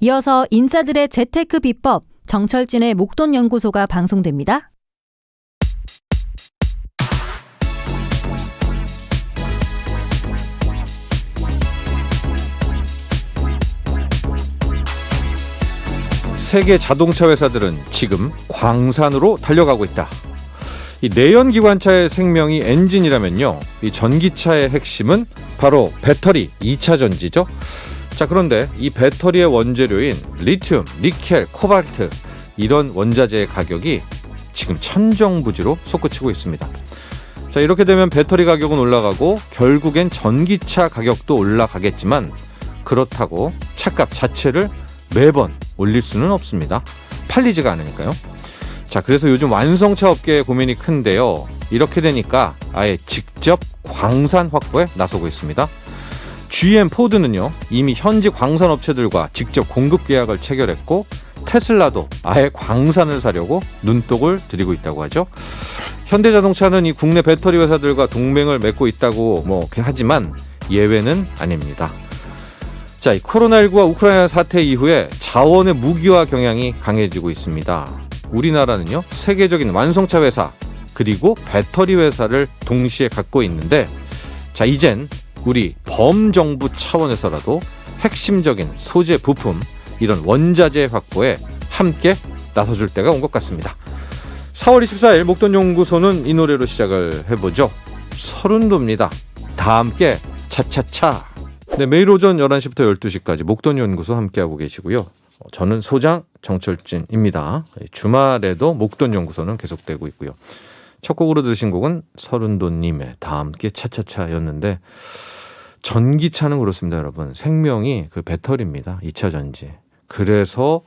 이어서 인싸들의 재테크 비법, 정철진의 목돈연구소가 방송됩니다. 세계 자동차 회사들은 지금 광산으로 달려가고 있다. 이 내연기관차의 생명이 엔진이라면요, 이 전기차의 핵심은 바로 배터리 2차 전지죠. 자, 그런데 이 배터리의 원재료인 리튬, 니켈, 코발트, 이런 원자재의 가격이 지금 천정부지로 솟구치고 있습니다. 자, 이렇게 되면 배터리 가격은 올라가고 결국엔 전기차 가격도 올라가겠지만, 그렇다고 차값 자체를 매번 올릴 수는 없습니다. 팔리지가 않으니까요. 자, 그래서 요즘 완성차 업계의 고민이 큰데요. 이렇게 되니까 아예 직접 광산 확보에 나서고 있습니다. GM 포드는요, 이미 현지 광산 업체들과 직접 공급 계약을 체결했고, 테슬라도 아예 광산을 사려고 눈독을 들이고 있다고 하죠. 현대자동차는 이 국내 배터리 회사들과 동맹을 맺고 있다고 하지만 예외는 아닙니다. 자, 이 코로나19와 우크라이나 사태 이후에 자원의 무기화 경향이 강해지고 있습니다. 우리나라는요, 세계적인 완성차 회사 그리고 배터리 회사를 동시에 갖고 있는데, 자, 이젠 우리 범정부 차원에서라도 핵심적인 소재 부품, 이런 원자재 확보에 함께 나서줄 때가 온 것 같습니다. 4월 24일 목돈연구소는 이 노래로 시작을 해보죠. 서른도입니다. 다 함께 차차차. 네, 매일 오전 11시부터 12시까지 목돈연구소 함께하고 계시고요. 저는 소장 정철진입니다. 주말에도 목돈연구소는 계속되고 있고요. 첫 곡으로 들으신 곡은 서른도님의 다 함께 차차차였는데, 전기차는 그렇습니다, 여러분. 생명이 그 배터리입니다. 2차 전지. 그래서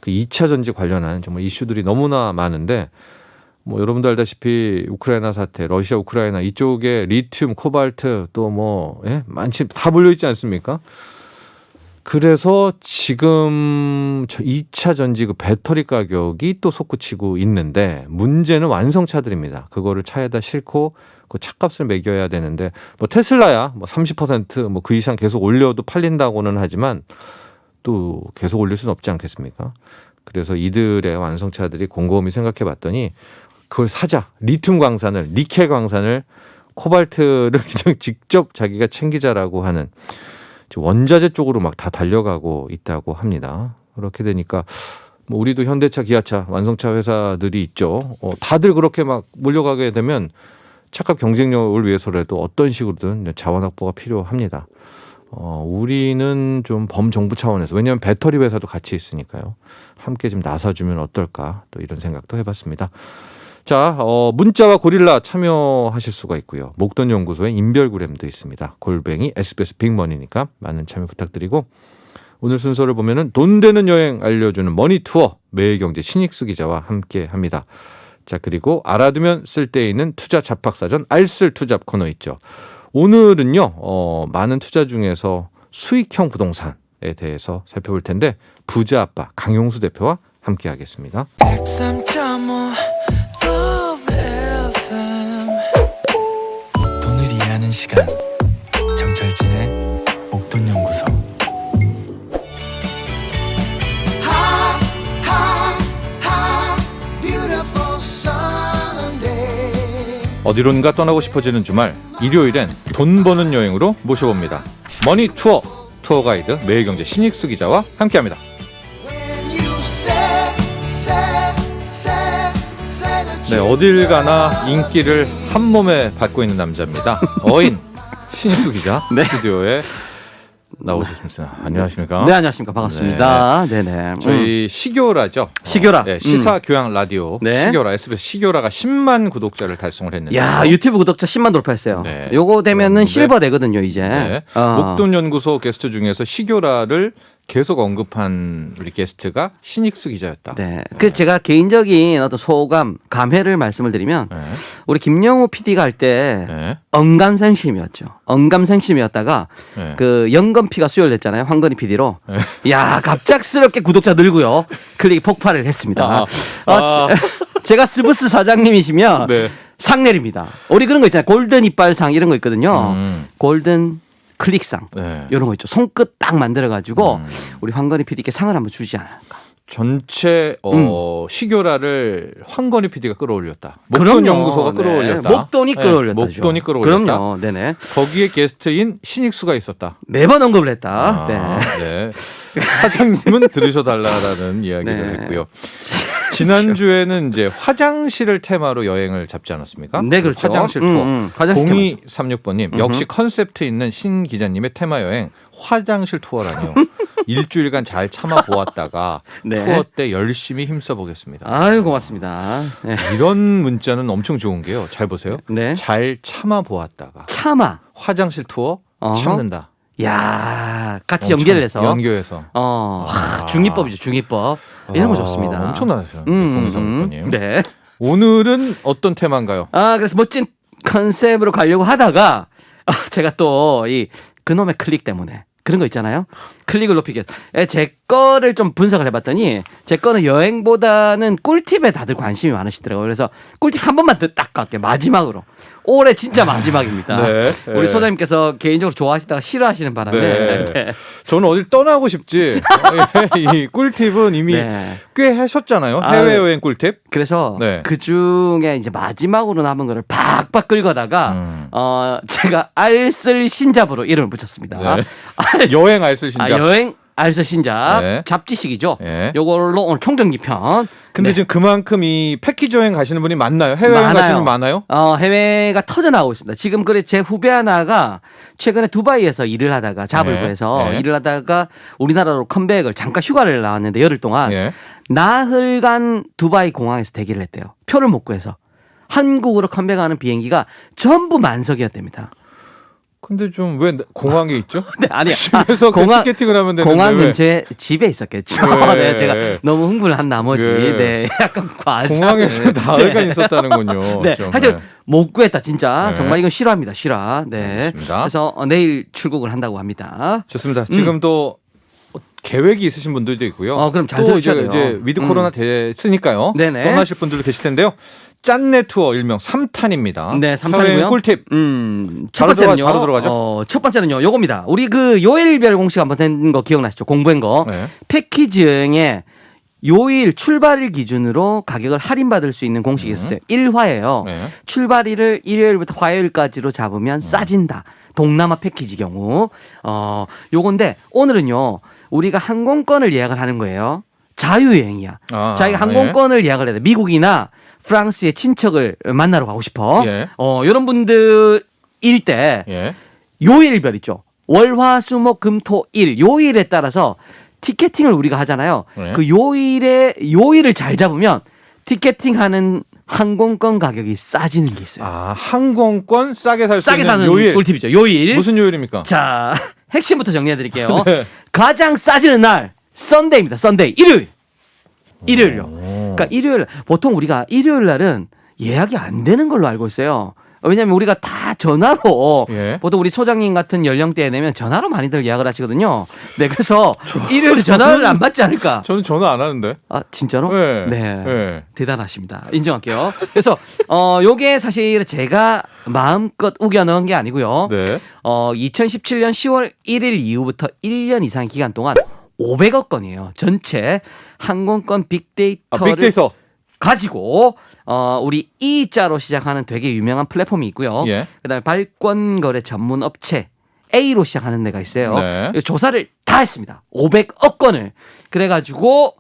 그 2차 전지 관련한 정말 이슈들이 너무나 많은데, 여러분도 알다시피 우크라이나 사태, 러시아 우크라이나 이쪽에 리튬, 코발트 또 많지, 다 몰려있지 않습니까? 그래서 지금 2차 전지 그 배터리 가격이 또 솟구치고 있는데, 문제는 완성차들입니다. 그거를 차에다 싣고 그 차값을 매겨야 되는데, 테슬라야 30% 그 이상 계속 올려도 팔린다고는 하지만 또 계속 올릴 수는 없지 않겠습니까? 그래서 이들의 완성차들이 곰곰이 생각해 봤더니 그걸 사자. 리튬 광산을, 니켈 광산을, 코발트를 그냥 직접 자기가 챙기자라고 하는 원자재 쪽으로 막 다 달려가고 있다고 합니다. 그렇게 되니까 우리도 현대차, 기아차, 완성차 회사들이 있죠. 다들 그렇게 막 몰려가게 되면 차값 경쟁력을 위해서라도 어떤 식으로든 자원 확보가 필요합니다. 우리는 좀 범정부 차원에서, 왜냐하면 배터리 회사도 같이 있으니까요, 함께 좀 나서주면 어떨까, 또 이런 생각도 해봤습니다. 자, 문자와 고릴라 참여하실 수가 있고요. 목돈연구소에 인별그램도 있습니다. 골뱅이 SBS 빅머니니까 많은 참여 부탁드리고, 오늘 순서를 보면은 돈 되는 여행 알려주는 머니투어 매일경제 신익수 기자와 함께 합니다. 자, 그리고 알아두면 쓸데 있는 투자 잡학사전 알쓸투잡 코너 있죠. 오늘은요, 많은 투자 중에서 수익형 부동산에 대해서 살펴볼 텐데, 부자 아빠 강용수 대표와 함께 하겠습니다. 돈을 이해하는 시간, 정철진의 목돈연구소. 어디론가 떠나고 싶어지는 주말, 일요일엔 돈 버는 여행으로 모셔봅니다. 머니 투어, 투어 가이드 매일경제 신익수 기자와 함께합니다. 네, 어딜 가나 인기를 한 몸에 받고 있는 남자입니다. 어인 신익수 기자. 네. 스튜디오에 나오셨습니다. 안녕하십니까? 네, 안녕하십니까. 반갑습니다. 네. 네네. 저희 시교라죠. 시교라. 네, 시사 교양 라디오. 네. 시교라, SBS 시교라가 10만 구독자를 달성을 했는데. 야, 유튜브 구독자 10만 돌파했어요. 네. 요거 되면은 실버 되거든요, 이제. 네. 목돈연구소 게스트 중에서 시교라를 계속 언급한 우리 게스트가 신익수 기자였다. 네. 그 제가 개인적인 어떤 소감, 감회를 말씀을 드리면, 네. 우리 김영호 PD가 할 때 네. 언감생심이었죠. 언감생심이었다가 네. 그 영건피가 수혈됐잖아요. 황건희 PD로. 네. 야, 갑작스럽게 구독자 늘고요. 클릭이 폭발을 했습니다. 제가 스브스 사장님이시면 네. 상 내립니다. 우리 그런 거 있잖아요. 골든 이빨상 이런 거 있거든요. 골든 클릭상 네. 이런 거 있죠. 손끝 딱 만들어가지고 우리 황건희 PD께 상을 한번 주지 않을까. 전체 시교라를 황건희 PD가 끌어올렸다. 목돈 그럼요. 연구소가 네. 끌어올렸다. 목돈이 끌어올렸다. 목돈이 끌어올렸다. 그럼요. 네네. 거기에 게스트인 신익수가 있었다. 매번 언급을 했다. 네. 사장님은 들으셔달라라는 이야기를 네. 했고요. 지난주에는 이제 화장실을 테마로 여행을 잡지 않았습니까? 네, 그렇죠. 화장실 투어. 화장실 0236번님 역시 컨셉트 있는 신 기자님의 테마 여행 화장실 투어라니요. 일주일간 잘 참아 보았다가 네. 투어 때 열심히 힘써 보겠습니다. 아유 고맙습니다. 네. 이런 문자는 엄청 좋은 게요. 잘 보세요. 네. 잘 참아 보았다가 참아. 화장실 투어 어허. 참는다. 야 같이 엄청 연결해서. 연결해서. 중립법이죠. 중립법. 이런 거 좋습니다. 엄청나죠. 0236번님. 네. 오늘은 어떤 테마인가요? 그래서 멋진 컨셉으로 가려고 하다가 제가 또 이 그놈의 클릭 때문에 그런 거 있잖아요. 클릭을 높이기 위해서 제 거를 좀 분석을 해봤더니 제 거는 여행보다는 꿀팁에 다들 관심이 많으시더라고요. 그래서 꿀팁 한 번만 더 딱 갈게요. 마지막으로. 올해 진짜 마지막입니다. 네. 우리 소장님께서 개인적으로 좋아하시다가 싫어하시는 바람에 네. 저는 어딜 떠나고 싶지. 이 꿀팁은 이미 네. 꽤 하셨잖아요. 해외여행 꿀팁. 그래서 네. 그 중에 이제 마지막으로 남은 거를 박박 긁어다가 제가 알쓸 신잡으로 이름을 붙였습니다. 네. 여행 알쓸 신작. 여행 알쓸 신잡 네. 잡지식이죠. 네. 요걸로 오늘 총정리 편. 근데 지금 그만큼 이 패키지 여행 가시는 분이 많나요? 해외여행 가시는 분 많아요? 해외가 터져 나오고 있습니다. 지금 그래 제 후배 하나가 최근에 두바이에서 일을 하다가 잡을 네. 구해서 네. 일을 하다가 우리나라로 컴백을 잠깐 휴가를 나왔는데 열흘 동안 예. 나흘간 두바이 공항에서 대기를 했대요. 표를 못 구해서. 한국으로 컴백하는 비행기가 전부 만석이었답니다. 근데 좀 왜 공항에 있죠? 네, 아니야. 집에서 공항- 티켓팅을 하면 되는데 공항 왜? 근처에 집에 있었겠죠. 네. 네, 제가 너무 흥분을 한 나머지 네. 네, 약간 과장. 공항에서 나흘간 있었다는군요. 네, 좀, 하여튼 네. 못 구했다 진짜. 네. 정말 이건 싫어합니다. 싫어. 네. 알겠습니다. 그래서 내일 출국을 한다고 합니다. 좋습니다. 지금 또 계획이 있으신 분들도 있고요. 그럼 잘 또 들으셔야 이제, 돼요. 이제 위드 코로나 됐으니까요. 네네. 떠나실 분들도 계실 텐데요. 짠내 투어 일명 3탄입니다. 네, 3탄이고요. 해외 꿀팁. 첫 바로 번째는요. 바로 들어가죠. 첫 번째는요. 요겁니다. 우리 그 요일별 공식 한번 된 거 기억나시죠? 공부한 거. 네. 패키지 여행에 요일 출발일 기준으로 가격을 할인받을 수 있는 공식이 있어요. 1화예요. 네. 출발일을 일요일부터 화요일까지로 잡으면 싸진다. 동남아 패키지 경우. 요건데 오늘은요. 우리가 항공권을 예약을 하는 거예요. 자유여행이야. 자기가 항공권을 예약을 해야 돼. 미국이나 프랑스의 친척을 만나러 가고 싶어. 예. 이런 분들일 때 예. 요일별 있죠. 월, 화, 수, 목, 금, 토, 일. 요일에 따라서 티켓팅을 우리가 하잖아요. 네. 그 요일을 잘 잡으면 티켓팅하는 항공권 가격이 싸지는 게 있어요. 항공권 싸게 살 수 싸게 있는 사는 요일. 꿀팁이죠. 요일. 무슨 요일입니까? 자, 핵심부터 정리해 드릴게요. 네. 가장 싸지는 날 썬데이입니다. 썬데이. 일요일요. 그러니까 일요일 보통 우리가 일요일 날은 예약이 안 되는 걸로 알고 있어요. 왜냐하면 우리가 다 전화로 예. 보통 우리 소장님 같은 연령대에 되면 전화로 많이들 예약을 하시거든요. 네, 그래서 일요일에 전화를 안 받지 않을까? 저는 전화 안 하는데. 아, 진짜로? 네. 네. 네. 대단하십니다. 인정할게요. 그래서 요게 사실 제가 마음껏 우겨 넣은 게 아니고요. 네. 2017년 10월 1일 이후부터 1년 이상 기간 동안 500억 건이에요. 전체 항공권 빅데이터를 빅데이터. 가지고 우리 E자로 시작하는 되게 유명한 플랫폼이 있고요. 예. 그다음에 발권거래 전문 업체 A로 시작하는 데가 있어요. 네. 조사를 다 했습니다. 500억 건을. 그래가지고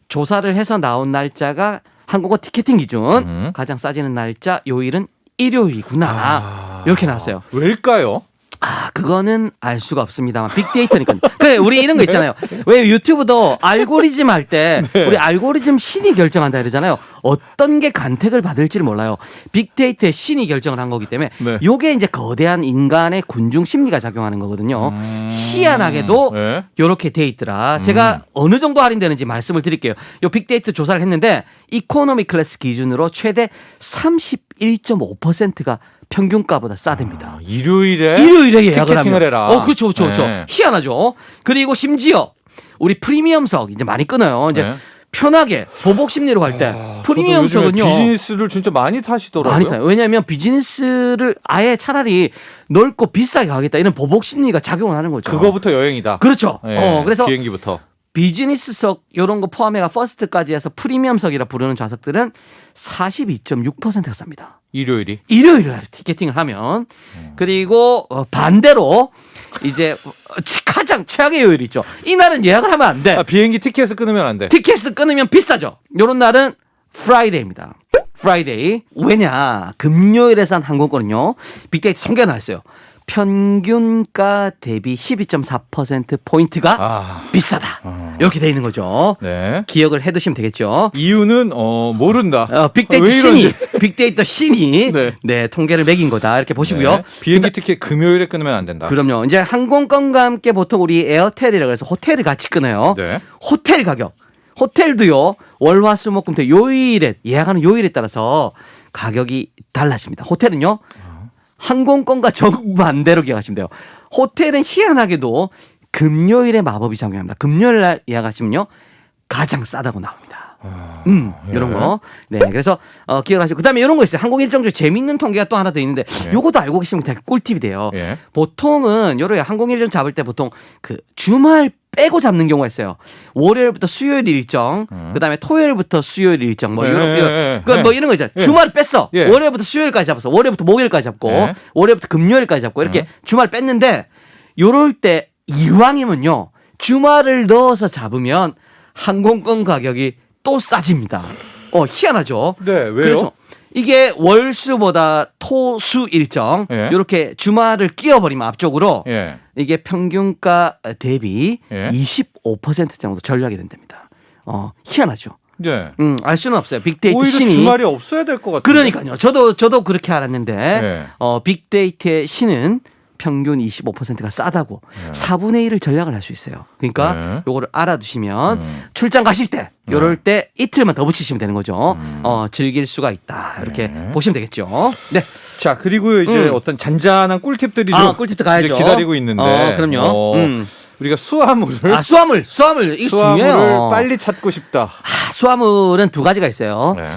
조사를 해서 나온 날짜가 항공권 티켓팅 기준 가장 싸지는 날짜 요일은 일요일이구나. 이렇게 나왔어요. 왜일까요? 그거는 알 수가 없습니다만 빅데이터니까. 그래, 우리 이런 거 있잖아요. 왜 유튜브도 알고리즘 할 때 우리 알고리즘 신이 결정한다 이러잖아요. 어떤 게 간택을 받을지를 몰라요. 빅데이터의 신이 결정을 한 거기 때문에 네. 요게 이제 거대한 인간의 군중 심리가 작용하는 거거든요. 희한하게도 네. 요렇게 돼 있더라. 제가 어느 정도 할인되는지 말씀을 드릴게요. 요 빅데이터 조사를 했는데 이코노미 클래스 기준으로 최대 31.5%가 평균가보다 싸답니다. 일요일에 예약을 티켓팅을 하면. 해라. 그렇죠. 네. 희한하죠. 그리고 심지어 우리 프리미엄석 이제 많이 끊어요. 이제 네. 편하게 보복 심리로 갈 때 저도 프리미엄석은요. 요즘에 비즈니스를 진짜 많이 타시더라고요. 많이 타요. 왜냐하면 비즈니스를 아예 차라리 넓고 비싸게 가겠다 이런 보복 심리가 작용을 하는 거죠. 그거부터 여행이다. 그렇죠. 예, 그래서 비행기부터. 비즈니스석 이런 거 포함해가 퍼스트까지 해서 프리미엄석이라 부르는 좌석들은 42.6%가 쌉니다. 일요일이. 일요일 날 티켓팅을 하면 그리고 반대로 이제 가장 최악의 요일 있죠. 이날은 예약을 하면 안 돼. 비행기 티켓을 끊으면 안 돼. 티켓을 끊으면 비싸죠. 요런 날은 프라이데이입니다. 프라이데이. 왜냐? 금요일에 산 항공권은요. 빅데이터 통계가 나왔어요. 평균가 대비 12.4%포인트가 비싸다. 이렇게 돼 있는 거죠. 네. 기억을 해두시면 되겠죠. 이유는 모른다. 빅데이터 왜 신이 이런지. 빅데이터 신이 네. 네, 통계를 매긴 거다. 이렇게 보시고요. 네. 비행기 티켓 금요일에 끊으면 안 된다. 그럼요. 이제 항공권과 함께 보통 우리 에어텔이라고 해서 호텔을 같이 끊어요. 네. 호텔 가격. 호텔도요. 월화수목금토 요일에 예약하는 요일에 따라서 가격이 달라집니다. 호텔은요. 항공권과 정반대로 기억하시면 돼요. 호텔은 희한하게도 금요일에 마법이 작용합니다. 금요일 날 예약하시면요. 가장 싸다고 나옵니다. 이런 예. 거. 네, 그래서 기억을 하시고 그다음에 이런 거 있어요. 항공 일정 중에 재밌는 통계가 또 하나 더 있는데 요것도 알고 계시면 되게 꿀팁이 돼요. 예. 보통은 요래 항공 일정 잡을 때 보통 그 주말 빼고 잡는 경우가 있어요. 월요일부터 수요일 일정, 그다음에 토요일부터 수요일 일정, 뭐 이런 뭐 이런 거 있잖아요. 주말을 뺐어. 예. 월요일부터 수요일까지 잡았어. 월요일부터 목요일까지 잡고, 예. 월요일부터 금요일까지 잡고 이렇게 주말 뺐는데 요럴 때 이왕이면요 주말을 넣어서 잡으면 항공권 가격이 또 싸집니다. 희한하죠. 네, 왜요? 그래서 이게 월수보다 토수 일정 예. 이렇게 주말을 끼워버리면 앞쪽으로 예. 이게 평균가 대비 예. 25% 정도 전략이 된답니다. 희한하죠. 네. 알 수는 없어요. 빅데이터 오히려 신이. 주말이 없어야 될 것 같아요. 그러니까요. 저도 그렇게 알았는데 예. 빅데이터의 신은 평균 25%가 싸다고 4분의 1을 전략을 할 수 있어요. 그러니까 네. 요거를 알아두시면 출장 가실 때 요럴 때 이틀만 더 붙이시면 되는 거죠. 즐길 수가 있다. 이렇게 보시면 되겠죠. 네. 자, 그리고 이제 어떤 잔잔한 꿀팁들이 좀 꿀팁도 가야죠. 이제 기다리고 있는데. 그럼요. 우리가 수화물을 수화물 이게 중요해요. 수화물을 빨리 찾고 싶다. 수화물은 두 가지가 있어요. 네.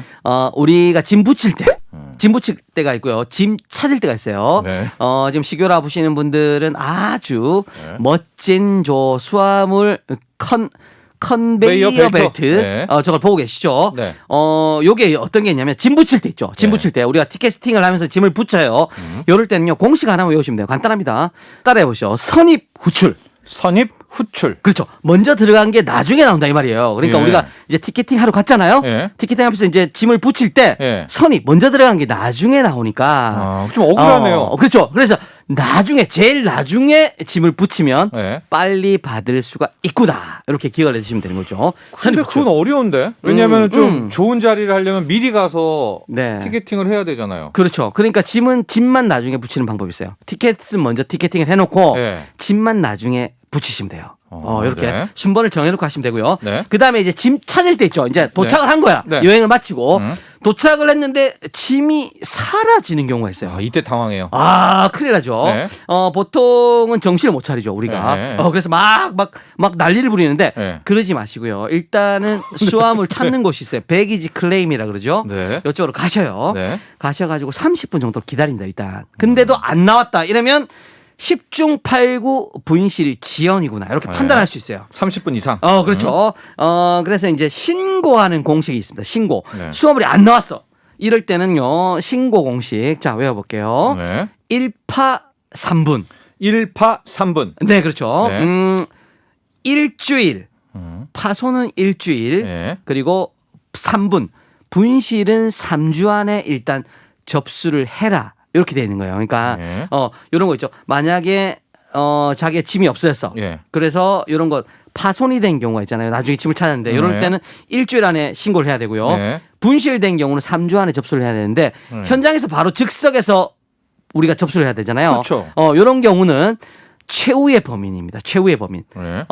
우리가 짐 붙일 때가 있고요. 짐 찾을 때가 있어요. 네. 지금 시교라 보시는 분들은 아주 멋진 수화물 컨베이어 베이어 벨트 네. 저걸 보고 계시죠? 네. 요게 어떤 게 있냐면 짐 붙일 때 있죠. 짐 네. 붙일 때 우리가 티켓팅을 하면서 짐을 붙여요. 요럴 때는요. 공식 하나만 외우시면 돼요. 간단합니다. 따라해 보시죠. 선입 후출. 선입 후출. 그렇죠. 먼저 들어간 게 나중에 나온다 이 말이에요. 그러니까 예. 우리가 이제 티켓팅 하러 갔잖아요. 예. 티켓팅 하면서 이제 짐을 붙일 때 예. 선이 먼저 들어간 게 나중에 나오니까 좀 억울하네요. 그렇죠. 그래서 제일 나중에 짐을 붙이면 예. 빨리 받을 수가 있구나. 이렇게 기억을 해주시면 되는 거죠. 근데 선입 후출. 그건 어려운데. 왜냐하면 좀 좋은 자리를 하려면 미리 가서 네. 티켓팅을 해야 되잖아요. 그렇죠. 그러니까 짐만 나중에 붙이는 방법이 있어요. 티켓은 먼저 티켓팅을 해놓고 예. 짐만 나중에 붙이시면 돼요. 이렇게 네. 순번을 정해놓고 하시면 되고요. 네. 그 다음에 이제 짐 찾을 때 있죠. 이제 도착을 한 거야. 네. 여행을 마치고 도착을 했는데 짐이 사라지는 경우가 있어요. 이때 당황해요. 큰일 나죠. 네. 보통은 정신을 못 차리죠, 우리가. 네. 그래서 막 난리를 부리는데 네. 그러지 마시고요. 일단은 수화물 찾는 곳이 있어요. 백이지 클레임이라 그러죠. 네. 이쪽으로 가셔요. 네. 가셔가지고 30분 정도 기다린다, 일단. 근데도 안 나왔다. 이러면 10중 8구 부인실이 지연이구나. 이렇게 판단할 수 있어요. 30분 이상. 그렇죠. 그래서 이제 신고하는 공식이 있습니다. 신고. 네. 수화물이 안 나왔어. 이럴 때는요, 신고 공식. 자, 외워볼게요. 네. 1파 3분. 1파 3분. 네, 그렇죠. 네. 일주일. 파손은 일주일. 네. 그리고 3분. 분실은 3주 안에 일단 접수를 해라. 이렇게 되어 있는 거예요. 그러니까 네. 이런 거 있죠. 만약에 자기의 짐이 없어졌어. 예. 그래서 이런 거 파손이 된 경우가 있잖아요. 나중에 짐을 찾았는데 이럴 네. 때는 일주일 안에 신고를 해야 되고요. 네. 분실된 경우는 3주 안에 접수를 해야 되는데 네. 현장에서 바로 즉석에서 우리가 접수를 해야 되잖아요. 그렇죠. 이런 경우는 최후의 범인입니다. 최후의 범인. 네.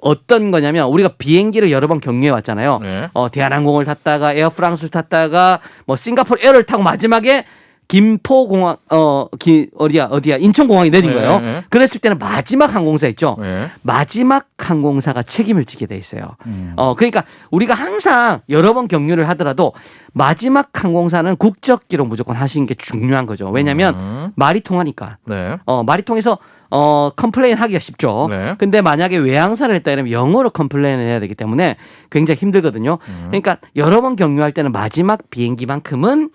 어떤 거냐면 우리가 비행기를 여러 번 경유해 왔잖아요. 네. 대한항공을 탔다가 에어프랑스를 탔다가 뭐 싱가포르 에어를 타고 마지막에 김포공항 어디야 인천공항에 내린 거예요. 네. 그랬을 때는 마지막 항공사 있죠. 네. 마지막 항공사가 책임을 지게 돼 있어요. 그러니까 우리가 항상 여러 번 경유를 하더라도 마지막 항공사는 국적기로 무조건 하시는 게 중요한 거죠. 왜냐하면 말이 통하니까. 네. 말이 통해서 컴플레인 하기가 쉽죠. 네. 근데 만약에 외항사를 했다 이러면 영어로 컴플레인을 해야 되기 때문에 굉장히 힘들거든요. 그러니까 여러 번 경유할 때는 마지막 비행기만큼은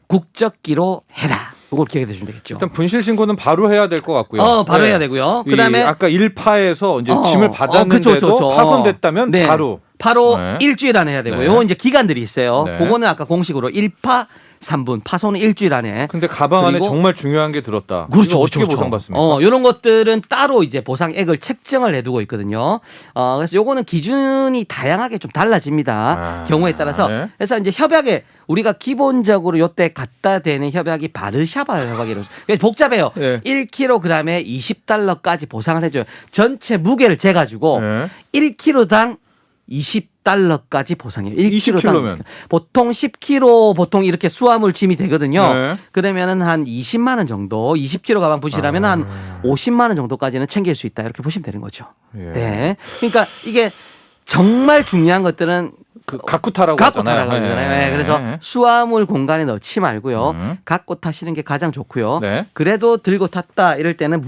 국적기로 해라. 이걸 기억해 두시면 되겠죠. 일단 분실 신고는 바로 해야 될 것 같고요. 바로 네. 해야 되고요. 이 그다음에 아까 1파에서 이제 짐을 그쵸, 받았는데도 그쵸. 파손됐다면 네. 바로 네. 일주일 안에 해야 되고요. 네. 요거 이제 기간들이 있어요. 네. 그거는 아까 공식으로 1파 3분, 파손은 일주일 안에. 근데 가방 안에 그리고- 정말 중요한 게 들었다. 그렇죠. 이거 어떻게 그렇죠. 보상받습니까? 이런 것들은 따로 이제 보상액을 책정을 해두고 있거든요. 그래서 요거는 기준이 다양하게 좀 달라집니다. 경우에 따라서. 네. 그래서 이제 협약에 우리가 기본적으로 요때 갖다 대는 협약이 바르샤바 협약이라고. 그래서 복잡해요. 네. 1kg에 $20까지 보상을 해줘요. 전체 무게를 재가지고 네. 1kg당 $20까지 보상해요. 20kg 면. 보통 10kg 보통 이렇게 수화물 짐이 되거든요. 네. 그러면은 한 20만 원 정도, 20kg 가방 부실하면 한 50만 원 정도까지는 챙길 수 있다. 이렇게 보시면 되는 거죠. 예. 네. 그러니까 이게 정말 중요한 것들은 그 갖고 타라고 갖고 하잖아요. 타라고 하잖아요. 네. 네, 그래서 수화물 공간에 넣지 말고요. 음. 갖고 타시는 게 가장 좋고요. 네. 그래도 들고 탔다 이럴 때는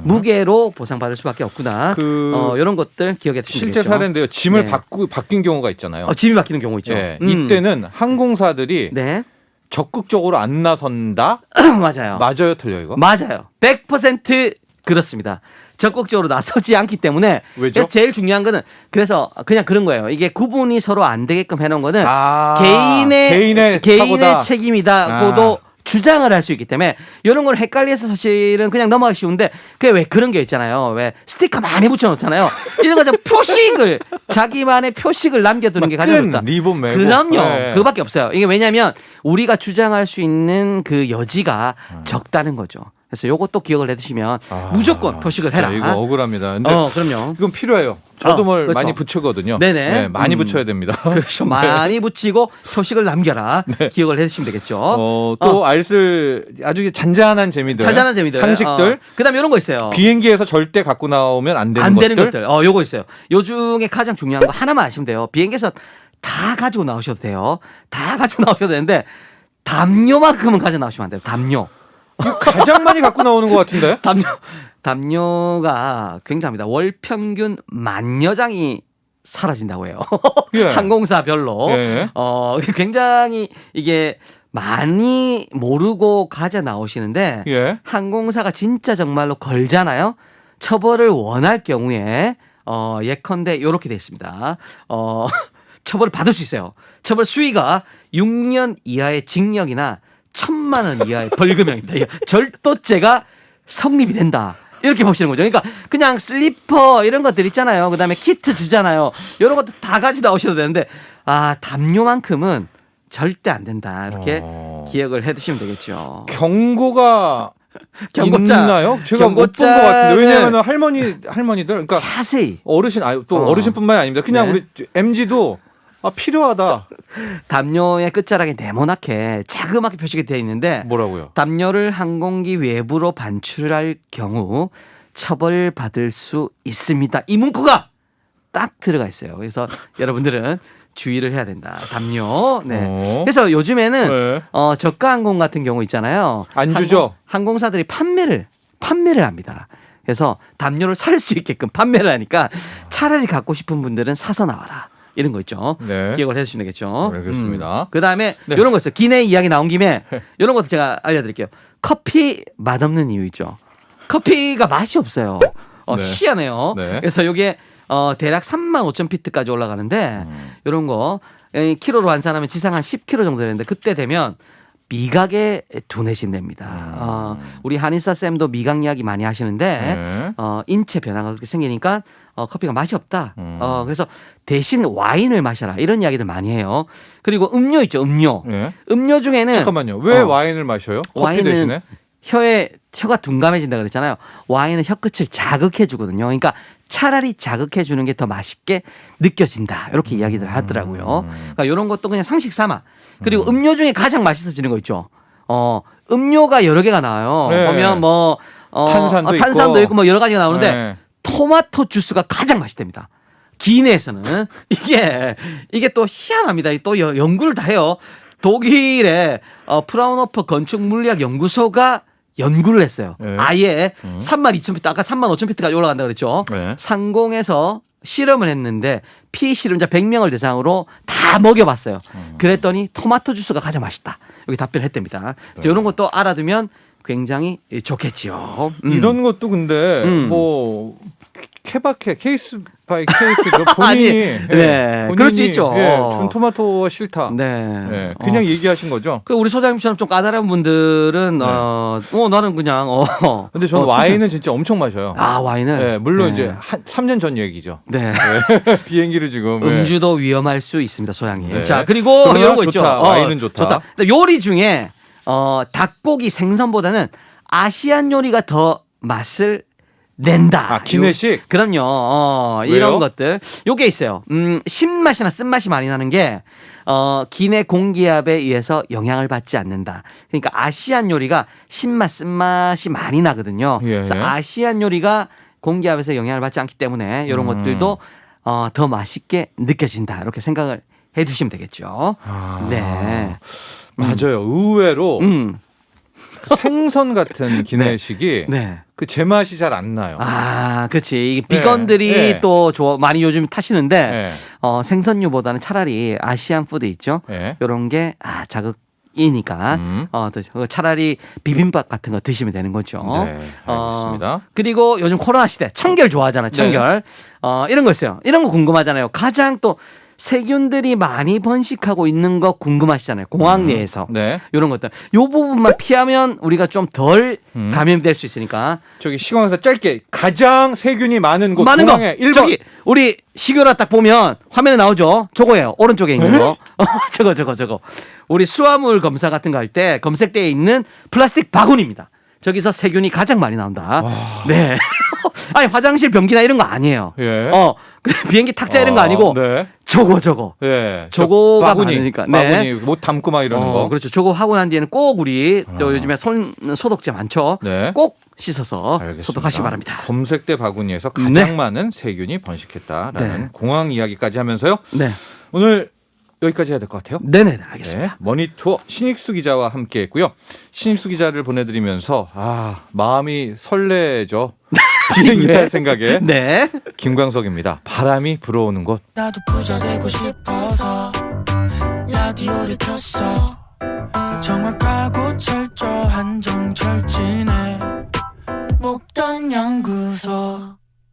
무게로 보상받을 수밖에 없구나. 이런 것들 기억해 두시면 실제 되겠죠. 사례인데요. 짐을 네. 바뀐 경우가 있잖아요. 짐이 바뀌는 경우 있죠. 예. 이때는 항공사들이 네. 적극적으로 안 나선다. 맞아요. 맞아요, 틀려 이거? 맞아요. 100% 그렇습니다. 적극적으로 나서지 않기 때문에. 왜죠? 그래서 제일 중요한 거는 그래서 그냥 그런 거예요. 이게 구분이 서로 안 되게끔 해놓은 거는 아, 개인의 사고다. 책임이다고도 주장을 할 수 있기 때문에 이런 걸 헷갈려서 사실은 그냥 넘어가기 쉬운데 그게 왜 그런 게 있잖아요. 왜 스티커 많이 붙여놓잖아요. 이런 거죠. 표식을 자기만의 표식을 남겨두는 게 가장 좋다. 리본 매고. 그럼요. 네. 그거밖에 없어요. 이게 왜냐하면 우리가 주장할 수 있는 그 여지가 적다는 거죠. 그래서 요것도 기억을 해두시면 무조건 표식을 해라. 진짜 이거 억울합니다. 근데 그럼요. 이건 필요해요. 저도 뭘 그렇죠. 많이 붙이거든요. 네네. 네, 많이 붙여야 됩니다. 그렇죠. 네. 많이 붙이고 표식을 남겨라. 기억을 해주시면 되겠죠. 또 알쓸 아주 잔잔한 재미들, 자잘한 재미들, 상식들. 그다음에 이런 거 있어요. 비행기에서 절대 갖고 나오면 안 되는 안 것들. 되는 것들. 요거 있어요. 요 중에 가장 중요한 거 하나만 아시면 돼요. 비행기에서 다 가지고 나오셔도 돼요. 다 가지고 나오셔도 되는데 담요만큼은 가져 나오시면 안 돼요. 담요. 이거 가장 많이 갖고 나오는 것 같은데. 담요가 굉장합니다. 월 평균 10,000여장이 사라진다고 해요. 예. 항공사별로. 예. 굉장히 이게 많이 모르고 가져 나오시는데 예. 항공사가 진짜 정말로 걸잖아요. 처벌을 원할 경우에 예컨대 이렇게 돼 있습니다. 처벌을 받을 수 있어요. 처벌 수위가 6년 이하의 징역이나 1,000만 원 이하의 벌금형입니다. 이게 절도죄가 성립이 된다. 이렇게 보시는 거죠. 그러니까 그냥 슬리퍼 이런 것들 있잖아요. 그다음에 키트 주잖아요. 이런 것도 다 가지고 나오셔도 되는데 담요만큼은 절대 안 된다. 이렇게 기억을 해두시면 되겠죠. 경고가 경고자. 있나요? 제가 못 본 것 같은데. 왜냐하면 할머니들, 그러니까 자세히 어르신, 또 어르신뿐만이 아닙니다. 그냥 네. 우리 MZ도 필요하다. 담요의 끝자락에 네모나게 자그맣게 표시가 되어 있는데 뭐라고요? 담요를 항공기 외부로 반출할 경우 처벌받을 수 있습니다. 이 문구가 딱 들어가 있어요. 그래서 여러분들은 주의를 해야 된다. 담요. 네. 그래서 요즘에는 네. 저가 항공 같은 경우 있잖아요. 안 주죠? 항공사들이 판매를 합니다. 그래서 담요를 살 수 있게끔 판매를 하니까 차라리 갖고 싶은 분들은 사서 나와라. 이런 거 있죠. 네. 기억을 해주시면 되겠죠. 알겠습니다. 그다음에 네. 이런 거 있어요. 기내 이야기 나온 김에 이런 것도 제가 알려드릴게요. 커피 맛없는 이유 있죠. 커피가 맛이 없어요. 네. 희한해요. 네. 그래서 이게 대략 35,000피트까지 올라가는데 이런 거 키로로 환산하면 지상 한 10kg 정도 되는데 그때 되면 미각에 둔해진답니다. 우리 한인사 쌤도 미각 이야기 많이 하시는데 네. 인체 변화가 그렇게 생기니까 커피가 맛이 없다. 그래서 대신 와인을 마셔라 이런 이야기들 많이 해요. 그리고 음료 있죠. 음료. 네. 음료 중에는 잠깐만요. 왜 와인을 마셔요? 커피 와인은 대신에? 혀가 둔감해진다 그랬잖아요. 와인은 혀끝을 자극해 주거든요. 그러니까 차라리 자극해 주는 게 더 맛있게 느껴진다. 이렇게 이야기들 하더라고요. 그러니까 이런 것도 그냥 상식 삼아. 그리고 음료 중에 가장 맛있어지는 거 있죠. 음료가 여러 개가 나와요. 네. 보면 뭐 탄산도 있고 뭐 여러 가지가 나오는데 네. 토마토 주스가 가장 맛있답니다. 기내에서는 이게 또 희한합니다. 또 연구를 다 해요. 독일의 프라운호퍼 건축 물리학 연구소가 연구를 했어요. 네. 아예 32,000피트 아까 35,000피트까지 올라간다 그랬죠. 네. 상공에서 실험을 했는데 피실험자 100명을 대상으로 다 먹여봤어요. 그랬더니 토마토 주스가 가장 맛있다. 여기 답변을 했답니다. 이런 것도 알아두면 굉장히 좋겠지요. 이런 것도 근데 뭐 케바케 케이스 바이 케이스죠. 본인이 아니, 예, 네, 본인이, 그럴 수 있죠. 예, 전 토마토가 싫다. 네. 예, 그냥 얘기하신 거죠. 그 우리 소장님처럼 좀 까다로운 분들은 나는 그냥 근데 저는 와인은 진짜 엄청 마셔요. 와인을 예, 물론 네. 이제 한 3년 전 얘기죠. 네. 비행기를 지금 음주도 위험할 수 있습니다, 소장님. 네. 자, 그리고 그러나 이런 거 좋다. 있죠. 와인은 좋다. 근데 요리 중에 닭고기 생선보다는 아시안 요리가 더 맛을 낸다. 기내식. 그럼요. 왜요? 이런 것들. 요게 있어요. 신맛이나 쓴맛이 많이 나는 게 기내 공기압에 의해서 영향을 받지 않는다. 그러니까 아시안 요리가 신맛, 쓴맛이 많이 나거든요. 예. 그래서 아시안 요리가 공기압에서 영향을 받지 않기 때문에 이런 것들도 더 맛있게 느껴진다. 이렇게 생각을 해 두시면 되겠죠. 네. 맞아요. 의외로 그 생선 같은 기내식이 네. 그 제맛이 잘 안 나요. 그렇지. 이게 비건들이 네. 또 많이 요즘 타시는데 네. 생선류보다는 차라리 아시안 푸드 있죠. 네. 이런 게 자극이니까 차라리 비빔밥 같은 거 드시면 되는 거죠. 네, 알겠습니다. 그리고 요즘 코로나 시대 청결 좋아하잖아요. 청결. 이런 거 있어요. 이런 거 궁금하잖아요. 가장 또 세균들이 많이 번식하고 있는 거 궁금하시잖아요. 공항 내에서. 네. 이런 것들. 요 부분만 피하면 우리가 좀 덜 감염될 수 있으니까. 저기 시공에서 짧게 가장 세균이 많은 곳 많은 거. 공항에 1번. 저기 우리 시교라 딱 보면 화면에 나오죠. 저거예요. 오른쪽에 있는 거. 저거. 우리 수화물 검사 같은 거 할 때 검색대에 있는 플라스틱 바구니입니다. 저기서 세균이 가장 많이 나온다. 네. 아니 화장실 변기나 이런 거 아니에요. 예. 비행기 탁자 이런 거 아니고 네. 저거. 예. 저거가 바구니, 많으니까. 바구니 못 담고 막 이러는 거. 그렇죠. 저거 하고 난 뒤에는 꼭 우리 또 요즘에 손 소독제 많죠. 네. 꼭 씻어서 알겠습니다. 소독하시기 바랍니다. 검색대 바구니에서 가장 많은 세균이 번식했다라는 네. 공항 이야기까지 하면서요. 네. 오늘 여기까지 해야 될 것 같아요. 네네, 알겠습니다. 네, 머니투어 신익수 기자와 함께했고요. 신익수 기자를 보내드리면서 마음이 설레죠. 비행기 탈 생각에 네. 김광석입니다. 바람이 불어오는 곳. 나도 부자 되고 싶어서 라디오를 켰어. 정확하고 철저한 정철진의 목돈 연구소.